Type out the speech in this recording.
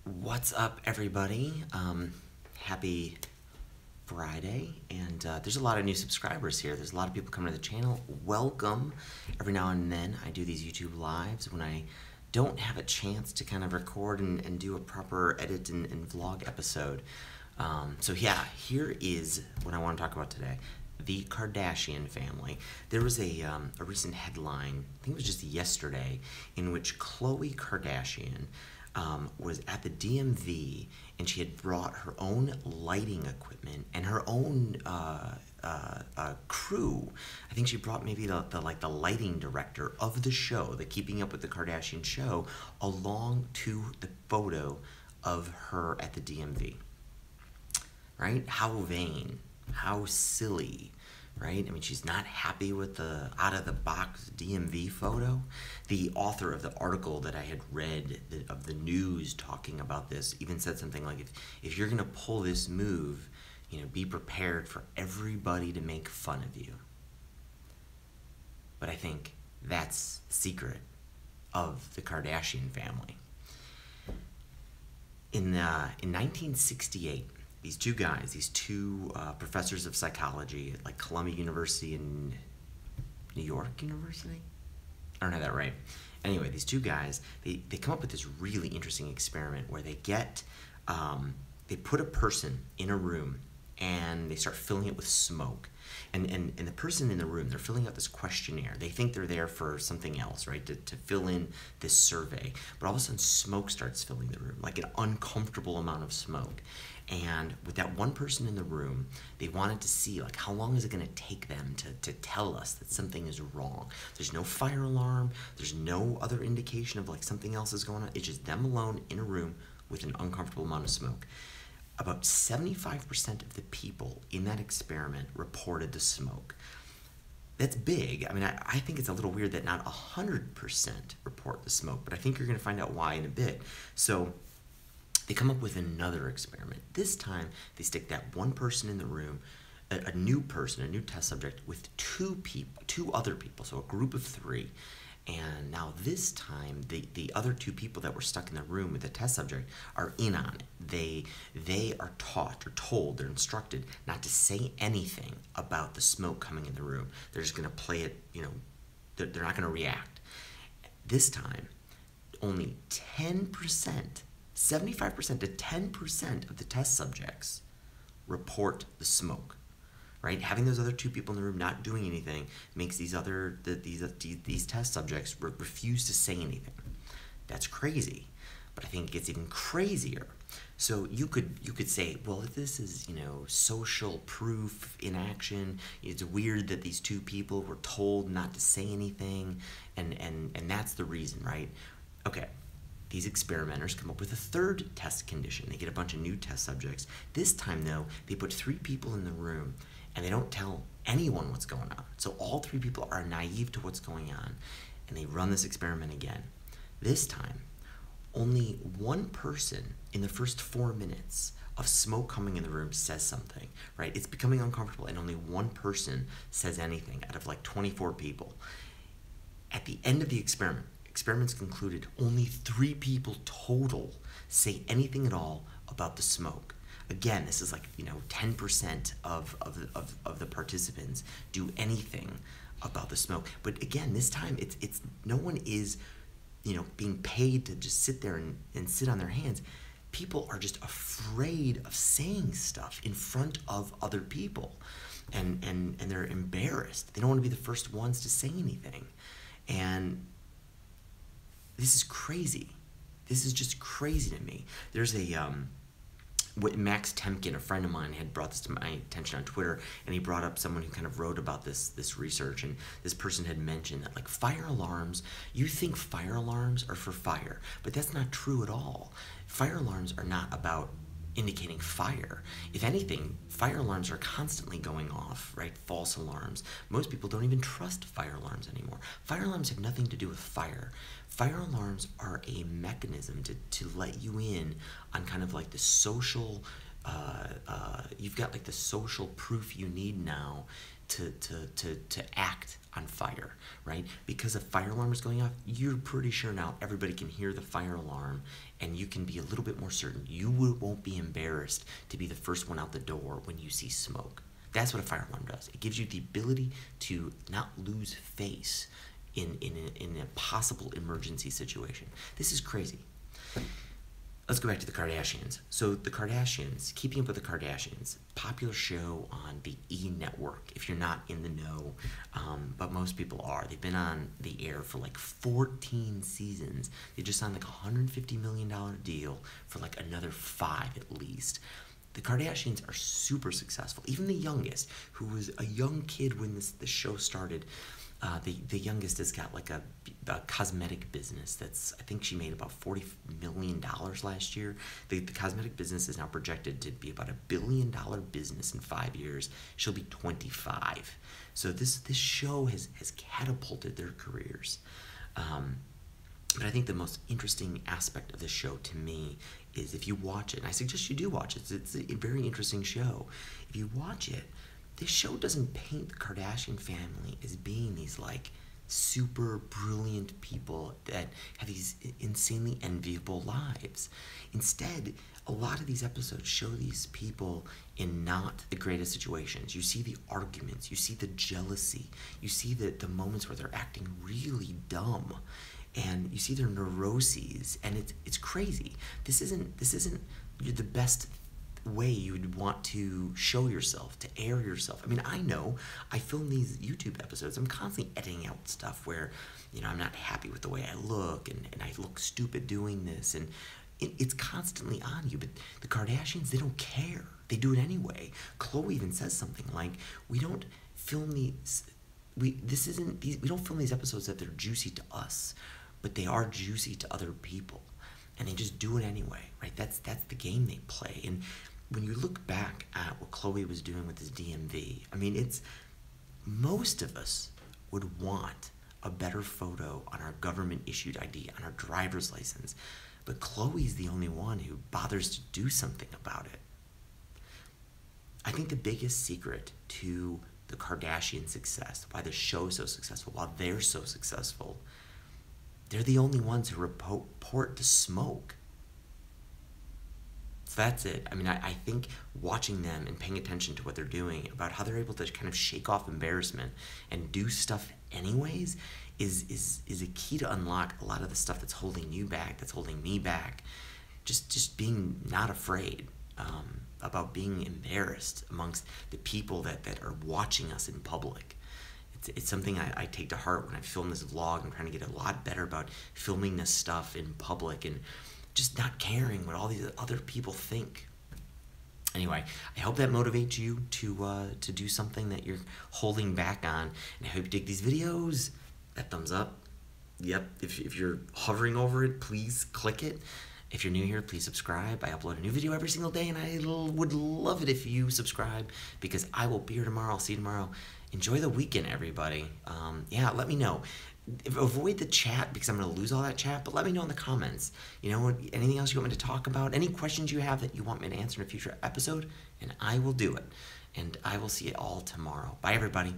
What's up, everybody? Happy Friday, and there's a lot of new subscribers here. There's a lot of people coming to the channel. Welcome. Every now and then I do these YouTube lives when I don't have a chance to kind of record and do a proper edit and vlog episode. So yeah, here is what I want to talk about today. The Kardashian family. There was a recent headline, I think it was just yesterday, in which Khloe Kardashian was at the DMV, and she had brought her own lighting equipment and her own crew. I think she brought maybe the lighting director of the show, the Keeping Up with the Kardashian show, along to the photo of her at the DMV. Right? How vain, how silly, right? I mean, she's not happy with the out-of-the-box DMV photo. The author of the article that I had read of the news talking about this even said something like, if you're going to pull this move, be prepared for everybody to make fun of you. But I think that's the secret of the Kardashian family. In 1968, these two guys, these two professors of psychology at like Columbia University and New York University? I don't have that right. Anyway, these two guys, they come up with this really interesting experiment where they put a person in a room and they start filling it with smoke. And the person in the room, they're filling out this questionnaire. They think they're there for something else, right, to fill in this survey. But all of a sudden, smoke starts filling the room, like an uncomfortable amount of smoke. And with that one person in the room, they wanted to see, like, how long is it going to take them to tell us that something is wrong? There's no fire alarm. There's no other indication of, like, something else is going on. It's just them alone in a room with an uncomfortable amount of smoke. About 75% of the people in that experiment reported the smoke. That's big. I mean, I think it's a little weird that not 100% report the smoke, but I think you're going to find out why in a bit. So they come up with another experiment. This time, they stick that one person in the room, a new person, a new test subject, with two other people, so a group of three. And now this time, the other two people that were stuck in the room with the test subject are in on it. They are taught or told, they're instructed not to say anything about the smoke coming in the room. They're just going to play it, they're not going to react. This time, only 10%, 75% to 10% of the test subjects report the smoke. Right? Having those other two people in the room not doing anything makes these test subjects refuse to say anything. That's crazy. But I think it gets even crazier. So you could say, well, if this is, social proof in action, it's weird that these two people were told not to say anything, and that's the reason, right? Okay. These experimenters come up with a third test condition. They get a bunch of new test subjects. This time, though, they put three people in the room, and they don't tell anyone what's going on. So all three people are naive to what's going on, and they run this experiment again. This time, only one person in the first 4 minutes of smoke coming in the room says something, right? It's becoming uncomfortable, and only one person says anything out of like 24 people. At the end of the experiments concluded, only 3 people total say anything at all about the smoke. Again, this is like, 10% of the participants do anything about the smoke. But again, this time, it's no one is, being paid to just sit there and sit on their hands. People are just afraid of saying stuff in front of other people. And they're embarrassed. They don't want to be the first ones to say anything. And this is crazy. This is just crazy to me. There's Max Temkin, a friend of mine, had brought this to my attention on Twitter, and he brought up someone who kind of wrote about this research, and this person had mentioned that, like, fire alarms, you think fire alarms are for fire, but that's not true at all. Fire alarms are not about indicating fire. If anything, fire alarms are constantly going off, right? False alarms. Most people don't even trust fire alarms anymore. Fire alarms have nothing to do with fire. Fire alarms are a mechanism to let you in on kind of like the social, you've got like the social proof you need now to act on fire, right? Because a fire alarm is going off, you're pretty sure now everybody can hear the fire alarm, and you can be a little bit more certain. You won't be embarrassed to be the first one out the door when you see smoke. That's what a fire alarm does. It gives you the ability to not lose face in a possible emergency situation. This is crazy. Let's go back to the Kardashians. So the Kardashians, Keeping Up with the Kardashians, popular show on the E! Network, if you're not in the know, but most people are. They've been on the air for like 14 seasons. They just signed like a $150 million deal for like another 5 at least. The Kardashians are super successful. Even the youngest, who was a young kid when the show started, the youngest has got like a cosmetic business that's, I think she made about $40 million last year. The cosmetic business is now projected to be about $1 billion business in 5 years. She'll be 25. So this show has catapulted their careers. But I think the most interesting aspect of this show to me is if you watch it, and I suggest you do watch it, it's a very interesting show. If you watch it, this show doesn't paint the Kardashian family as being these like super brilliant people that have these insanely enviable lives. Instead, a lot of these episodes show these people in not the greatest situations. You see the arguments, you see the jealousy, you see the moments where they're acting really dumb, and you see their neuroses, and it's crazy. This isn't the best way you would want to show yourself, to air yourself. I mean, I know I film these YouTube episodes. I'm constantly editing out stuff where, I'm not happy with the way I look, and I look stupid doing this, and it's constantly on you. But the Kardashians, they don't care. They do it anyway. Khloe even says something like, we don't film these episodes that they're juicy to us, but they are juicy to other people, and they just do it anyway, right? That's the game they play. And when you look back at what Khloe was doing with this DMV, I mean, most of us would want a better photo on our government-issued ID, on our driver's license, but Khloe's the only one who bothers to do something about it. I think the biggest secret to the Kardashian success, why the show is so successful, why they're so successful, they're the only ones who report the smoke. So that's it. I mean, I think watching them and paying attention to what they're doing, about how they're able to kind of shake off embarrassment and do stuff anyways, is a key to unlock a lot of the stuff that's holding you back, that's holding me back. Just being not afraid about being embarrassed amongst the people that are watching us in public. It's something I take to heart when I film this vlog. I'm trying to get a lot better about filming this stuff in public and just not caring what all these other people think. Anyway, I hope that motivates you to do something that you're holding back on, and I hope you dig these videos. That thumbs up. Yep, if you're hovering over it, please click it. If you're new here, please subscribe. I upload a new video every single day, and I would love it if you subscribe, because I will be here tomorrow. I'll see you tomorrow. Enjoy the weekend, everybody. Yeah, let me know. Avoid the chat, because I'm going to lose all that chat, but let me know in the comments. Anything else you want me to talk about? Any questions you have that you want me to answer in a future episode, and I will do it. And I will see you all tomorrow. Bye, everybody.